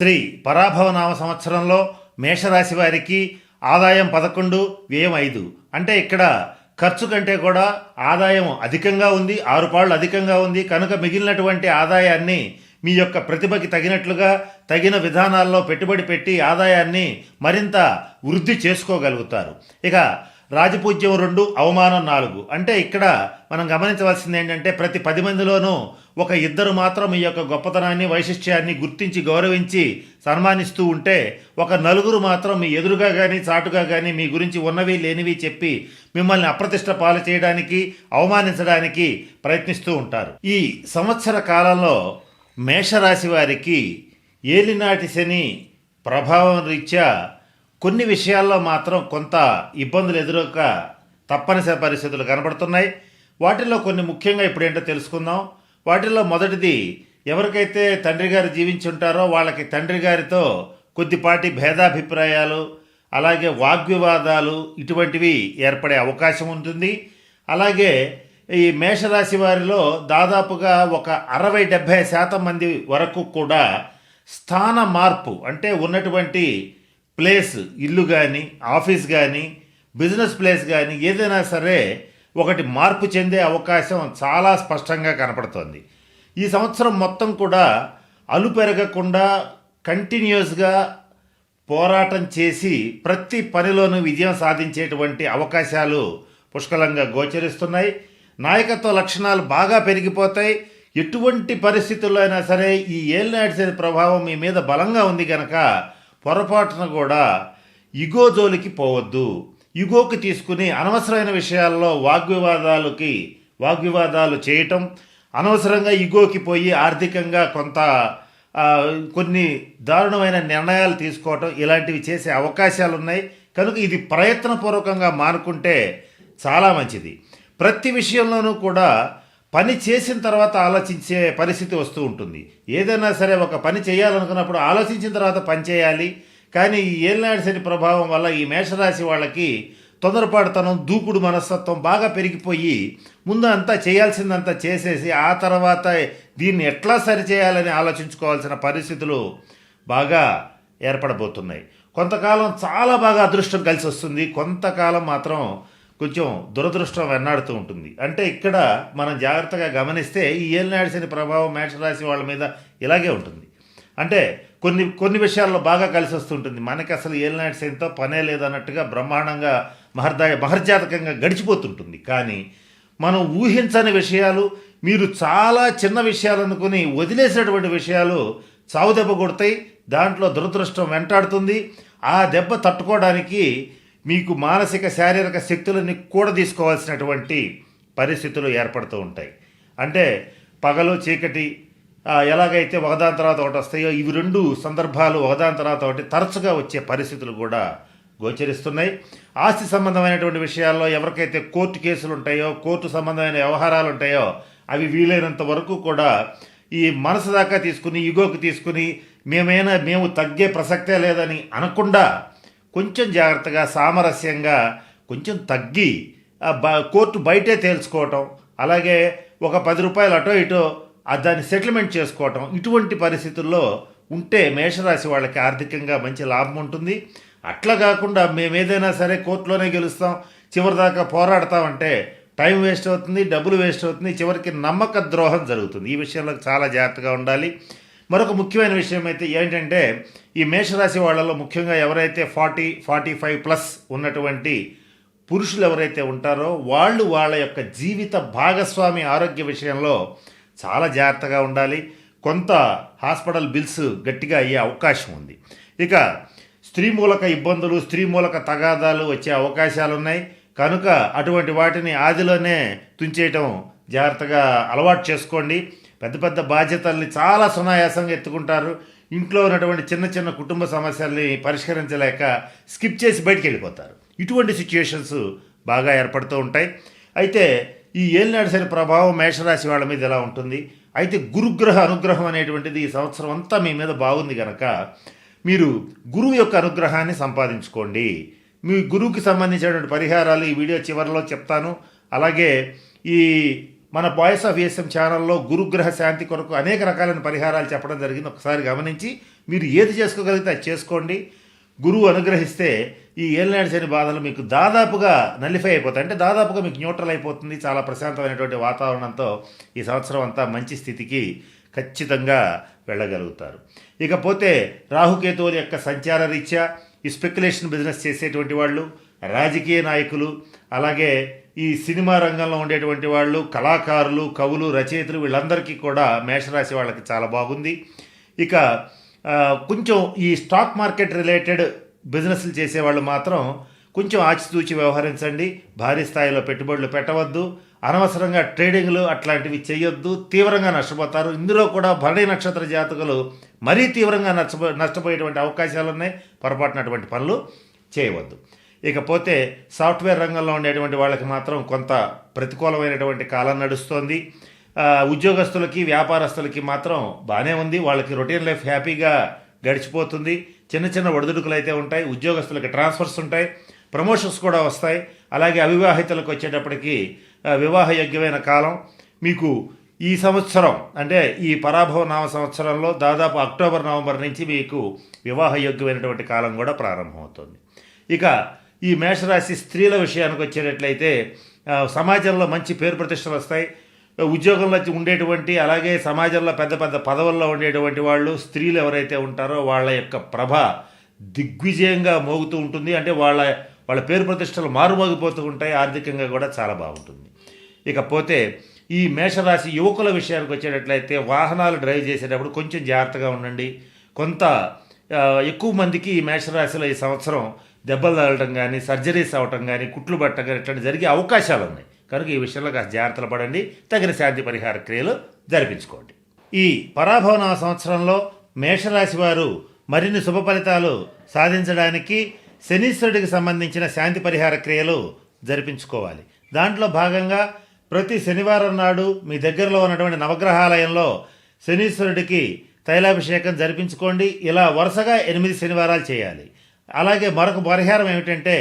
శ్రీ పరాభవనామ సంవత్సరంలో మేషరాశి వారికి ఆదాయం 11, వ్యయం 5. అంటే ఇక్కడ ఖర్చు కంటే కూడా ఆదాయం అధికంగా ఉంది, 6 పాళ్ళు అధికంగా ఉంది. కనుక మిగిలినటువంటి ఆదాయాన్ని మీ యొక్క ప్రతిభకి తగినట్లుగా తగిన విధానాల్లో పెట్టుబడి పెట్టి ఆదాయాన్ని మరింత వృద్ధి చేసుకోగలుగుతారు. ఇక రాజపూజ్యం 2, అవమానం 4. అంటే ఇక్కడ మనం గమనించవలసింది ఏంటంటే ప్రతి 10 మందిలోనూ ఒక ఇద్దరు మాత్రం ఈ యొక్క గొప్పతనాన్ని వైశిష్ట్యాన్ని గుర్తించి గౌరవించి సన్మానిస్తూ ఉంటే ఒక నలుగురు మాత్రం మీ ఎదురుగా కానీ చాటుగా కానీ మీ గురించి ఉన్నవి లేనివి చెప్పి మిమ్మల్ని అప్రతిష్ట పాలు చేయడానికి అవమానించడానికి ప్రయత్నిస్తూ ఉంటారు. ఈ సంవత్సర కాలంలో మేషరాశి వారికి ఏలినాటి శని ప్రభావం రీత్యా కొన్ని విషయాల్లో మాత్రం కొంత ఇబ్బందులు ఎదురక తప్పనిసరి పరిస్థితులు కనబడుతున్నాయి. వాటిల్లో కొన్ని ముఖ్యంగా ఇప్పుడేంటో తెలుసుకుందాం. వాటిల్లో మొదటిది, ఎవరికైతే తండ్రి గారు జీవించి ఉంటారో వాళ్ళకి తండ్రి గారితో కొద్దిపాటి భేదాభిప్రాయాలు అలాగే వాగ్వివాదాలు ఇటువంటివి ఏర్పడే అవకాశం ఉంటుంది. అలాగే ఈ మేషరాశి వారిలో దాదాపుగా ఒక 60-70% మంది వరకు కూడా స్థాన మార్పు, అంటే ఉన్నటువంటి ప్లేస్, ఇల్లు కానీ ఆఫీస్ కానీ బిజినెస్ ప్లేస్ కానీ ఏదైనా సరే ఒకటి మార్పు చెందే అవకాశం చాలా స్పష్టంగా కనపడుతోంది. ఈ సంవత్సరం మొత్తం కూడా అలుపెరగకుండా కంటిన్యూస్గా పోరాటం చేసి ప్రతి పనిలోనూ విజయం సాధించేటువంటి అవకాశాలు పుష్కలంగా గోచరిస్తున్నాయి. నాయకత్వ లక్షణాలు బాగా పెరిగిపోతాయి. ఎటువంటి పరిస్థితుల్లో అయినా సరే ఈ ఏలినాటి శని ప్రభావం మీ మీద బలంగా ఉంది కనుక పొరపాటున కూడా ఇగో జోలికి పోవద్దు. ఇగోకి తీసుకుని అనవసరమైన విషయాల్లో వాగ్వివాదాలు చేయటం, అనవసరంగా ఇగోకి పోయి ఆర్థికంగా కొన్ని దారుణమైన నిర్ణయాలు తీసుకోవటం ఇలాంటివి చేసే అవకాశాలు ఉన్నాయి. కనుక ఇది ప్రయత్నపూర్వకంగా మానుకుంటే చాలా మంచిది. ప్రతి విషయంలోనూ కూడా పని చేసిన తర్వాత ఆలోచించే పరిస్థితి వస్తూ ఉంటుంది. ఏదైనా సరే ఒక పని చేయాలనుకున్నప్పుడు ఆలోచించిన తర్వాత పని చేయాలి. కానీ ఈ ఏలినాటి శని ప్రభావం వల్ల ఈ మేషరాశి వాళ్ళకి తొందరపాటుతనం, దూకుడు మనస్తత్వం బాగా పెరిగిపోయి ముందు అంతా చేయాల్సిందంతా చేసేసి ఆ తర్వాత దీన్ని ఎట్లా సరిచేయాలని ఆలోచించుకోవాల్సిన పరిస్థితులు బాగా ఏర్పడబోతున్నాయి. కొంతకాలం చాలా బాగా అదృష్టం కలిసి వస్తుంది, కొంతకాలం మాత్రం కొంచెం దురదృష్టం వెన్నాడుతూ ఉంటుంది. అంటే ఇక్కడ మనం జాగ్రత్తగా గమనిస్తే ఈ ఏలినాటి శని ప్రభావం మేషరాశి వాళ్ళ మీద ఇలాగే ఉంటుంది. అంటే కొన్ని విషయాల్లో బాగా కలిసి వస్తుంటుంది. మనకి అసలు ఏలినాటి శనితో పనే లేదన్నట్టుగా బ్రహ్మాండంగా మహర్జాతకంగా గడిచిపోతుంటుంది. కానీ మనం ఊహించని విషయాలు, మీరు చాలా చిన్న విషయాలు అనుకుని వదిలేసినటువంటి విషయాలు చావు దెబ్బ కొడతాయి. దాంట్లో దురదృష్టం వెంటాడుతుంది. ఆ దెబ్బ తట్టుకోవడానికి మీకు మానసిక శారీరక శక్తులని కూడా తీసుకోవాల్సినటువంటి పరిస్థితులు ఏర్పడుతూ ఉంటాయి. అంటే పగలు చీకటి ఎలాగైతే ఒకదాని తర్వాత ఒకటి వస్తాయో ఇవి 2 సందర్భాలు ఒకదాని తర్వాత ఒకటి తరచుగా వచ్చే పరిస్థితులు కూడా గోచరిస్తున్నాయి. ఆస్తి సంబంధమైనటువంటి విషయాల్లో ఎవరికైతే కోర్టు కేసులు ఉంటాయో, కోర్టు సంబంధమైన వ్యవహారాలు ఉంటాయో అవి వీలైనంత వరకు కూడా ఈ మనసు దాకా తీసుకుని ఇగోకి తీసుకుని మేము తగ్గే ప్రసక్తే లేదని అనకుండా కొంచెం జాగ్రత్తగా సామరస్యంగా కొంచెం తగ్గి కోర్టు బయటే తేల్చుకోవటం, అలాగే ఒక 10 రూపాయలు అటో ఇటో దాన్ని సెటిల్మెంట్ చేసుకోవటం, ఇటువంటి పరిస్థితుల్లో ఉంటే మేషరాశి వాళ్ళకి ఆర్థికంగా మంచి లాభం ఉంటుంది. అట్లా కాకుండా మేము ఏదైనా సరే కోర్టులోనే గెలుస్తాం, చివరిదాకా పోరాడతామంటే టైం వేస్ట్ అవుతుంది, డబ్బులు వేస్ట్ అవుతుంది, చివరికి నమ్మక ద్రోహం జరుగుతుంది. ఈ విషయంలో చాలా జాగ్రత్తగా ఉండాలి. మరొక ముఖ్యమైన విషయం అయితే ఏంటంటే ఈ మేషరాశి వాళ్ళలో ముఖ్యంగా ఎవరైతే 40-45+ ఉన్నటువంటి పురుషులు ఎవరైతే ఉంటారో వాళ్ళ యొక్క జీవిత భాగస్వామి ఆరోగ్య విషయంలో చాలా జాగ్రత్తగా ఉండాలి. కొంత హాస్పిటల్ బిల్స్ గట్టిగా అయ్యే అవకాశం ఉంది. ఇక స్త్రీ మూలక ఇబ్బందులు, స్త్రీ మూలక తగాదాలు వచ్చే అవకాశాలు ఉన్నాయి. కనుక అటువంటి వాటిని ఆదిలోనే తుంచేయటం జాగ్రత్తగా అలవాటు చేసుకోండి. పెద్ద పెద్ద బాధ్యతల్ని చాలా సునాయాసంగా ఎత్తుకుంటారు. ఇంట్లో ఉన్నటువంటి చిన్న చిన్న కుటుంబ సమస్యల్ని పరిష్కరించలేక స్కిప్ చేసి బయటికి వెళ్ళిపోతారు. ఇటువంటి సిచ్యుయేషన్స్ బాగా ఏర్పడుతూ ఉంటాయి. అయితే ఈ ఏలినాటి శని ప్రభావం మేషరాశి వాళ్ళ మీద ఎలా ఉంటుంది? అయితే గురుగ్రహ అనుగ్రహం అనేటువంటిది ఈ సంవత్సరం అంతా మీ మీద బాగుంది కనుక మీరు గురువు యొక్క అనుగ్రహాన్ని సంపాదించుకోండి. మీ గురువుకి సంబంధించినటువంటి పరిహారాలు ఈ వీడియో చివరిలో చెప్తాను. అలాగే ఈ మన వాయిస్ ఆఫ్ ఏఎస్ఎం ఛానల్లో గురుగ్రహ శాంతి కొరకు అనేక రకాలైన పరిహారాలు చెప్పడం జరిగింది. ఒకసారి గమనించి మీరు ఏది చేసుకోగలిగితే అది చేసుకోండి. గురువు అనుగ్రహిస్తే ఈ ఏలినాటి శని బాధలు మీకు దాదాపుగా నలిఫై అయిపోతాయి. అంటే దాదాపుగా మీకు న్యూట్రల్ అయిపోతుంది. చాలా ప్రశాంతమైనటువంటి వాతావరణంతో ఈ సంవత్సరం అంతా మంచి స్థితికి ఖచ్చితంగా వెళ్ళగలుగుతారు. ఇకపోతే రాహుకేతువుల యొక్క సంచార రీత్యా ఈ స్పెక్యులేషన్ బిజినెస్ చేసేటువంటి వాళ్ళు, రాజకీయ నాయకులు, అలాగే ఈ సినిమా రంగంలో ఉండేటువంటి వాళ్ళు, కళాకారులు, కవులు, రచయితలు, వీళ్ళందరికీ కూడా మేషరాశి వాళ్ళకి చాలా బాగుంది. ఇక కొంచెం ఈ స్టాక్ మార్కెట్ రిలేటెడ్ బిజినెస్లు చేసేవాళ్ళు మాత్రం కొంచెం ఆచితూచి వ్యవహరించండి. భారీ స్థాయిలో పెట్టుబడులు పెట్టవద్దు. అనవసరంగా ట్రేడింగ్లు అట్లాంటివి చేయొద్దు. తీవ్రంగా నష్టపోతారు. ఇందులో కూడా భరణి నక్షత్ర జాతకులు మరీ తీవ్రంగా నష్టపోయేటువంటి అవకాశాలు ఉన్నాయి. పొరపాటునటువంటి పనులు చేయవద్దు. ఇకపోతే సాఫ్ట్వేర్ రంగంలో ఉండేటువంటి వాళ్ళకి మాత్రం కొంత ప్రతికూలమైనటువంటి కాలం నడుస్తోంది. ఉద్యోగస్తులకి, వ్యాపారస్తులకి మాత్రం బాగానే ఉంది. వాళ్ళకి రొటీన్ లైఫ్ హ్యాపీగా గడిచిపోతుంది. చిన్న చిన్న ఒడిదుడుకులు అయితే ఉంటాయి. ఉద్యోగస్తులకి ట్రాన్స్ఫర్స్ ఉంటాయి, ప్రమోషన్స్ కూడా వస్తాయి. అలాగే అవివాహితులకు వచ్చేటప్పటికి వివాహయోగ్యమైన కాలం మీకు ఈ సంవత్సరం, అంటే ఈ పరాభవ నామ సంవత్సరంలో దాదాపు అక్టోబర్, నవంబర్ నుంచి మీకు వివాహయోగ్యమైనటువంటి కాలం కూడా ప్రారంభమవుతుంది. ఇక ఈ మేషరాశి స్త్రీల విషయానికి వచ్చేటట్లయితే సమాజంలో మంచి పేరు ప్రతిష్టలు వస్తాయి. ఉద్యోగంలో ఉండేటువంటి, అలాగే సమాజంలో పెద్ద పెద్ద పదవుల్లో ఉండేటువంటి వాళ్ళు, స్త్రీలు ఎవరైతే ఉంటారో వాళ్ళ యొక్క ప్రభ దిగ్విజయంగా మోగుతూ ఉంటుంది. అంటే వాళ్ళ పేరు ప్రతిష్టలు మారుమోగిపోతూ ఉంటాయి. ఆర్థికంగా కూడా చాలా బాగుంటుంది. ఇకపోతే ఈ మేషరాశి యువకుల విషయానికి వచ్చేటట్లయితే వాహనాలు డ్రైవ్ చేసేటప్పుడు కొంచెం జాగ్రత్తగా ఉండండి. కొంత ఎక్కువ మందికి ఈ మేషరాశిలో ఈ సంవత్సరం దెబ్బలు తగలటం కానీ, సర్జరీస్ అవ్వటం కానీ, కుట్లు పట్టడం కానీ ఇట్లాంటి జరిగే అవకాశాలు ఉన్నాయి. కనుక ఈ విషయంలో కాస్త జాగ్రత్తలు పడండి. తగిన శాంతి పరిహార క్రియలు జరిపించుకోండి. ఈ పరాభవన సంవత్సరంలో మేషరాశి వారు మరిన్ని శుభ ఫలితాలు సాధించడానికి శనీశ్వరుడికి సంబంధించిన శాంతి పరిహార క్రియలు జరిపించుకోవాలి. దాంట్లో భాగంగా ప్రతి శనివారం నాడు మీ దగ్గరలో ఉన్నటువంటి నవగ్రహాలయంలో శనీశ్వరుడికి తైలాభిషేకం జరిపించుకోండి. ఇలా వరుసగా 8 శనివారాలు చేయాలి. అలాగే మరొక పరిహారం ఏమిటంటే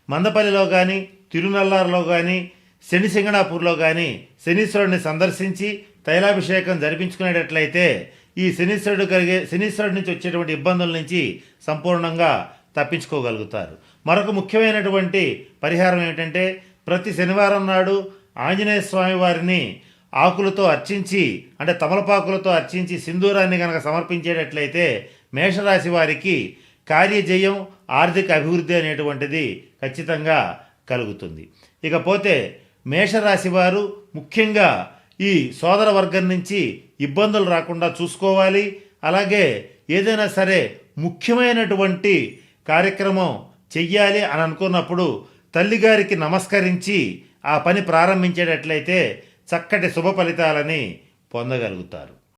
మందపల్లిలో కానీ, తిరునల్లారులో కానీ, శని సింగణాపూర్లో కానీ శనీశ్వరుడిని సందర్శించి తైలాభిషేకం జరిపించుకునేటట్లయితే ఈ శనీశ్వరుడి నుంచి వచ్చేటువంటి ఇబ్బందుల నుంచి సంపూర్ణంగా తప్పించుకోగలుగుతారు. మరొక ముఖ్యమైనటువంటి పరిహారం ఏమిటంటే ప్రతి శనివారం నాడు ఆంజనేయ స్వామి వారిని ఆకులతో అర్చించి, అంటే తమలపాకులతో అర్చించి సింధూరాన్ని కనుక సమర్పించేటట్లయితే మేషరాశి వారికి కార్యజయం, ఆర్థిక అభివృద్ధి అనేటువంటిది ఖచ్చితంగా కలుగుతుంది. ఇకపోతే మేషరాశి వారు ముఖ్యంగా ఈ సోదర వర్గం నుంచి ఇబ్బందులు రాకుండా చూసుకోవాలి. అలాగే ఏదైనా సరే ముఖ్యమైనటువంటి కార్యక్రమం చెయ్యాలి అని అనుకున్నప్పుడు తల్లిగారికి నమస్కరించి ఆ పని ప్రారంభించేటట్లయితే చక్కటి శుభ ఫలితాలని పొందగలుగుతారు.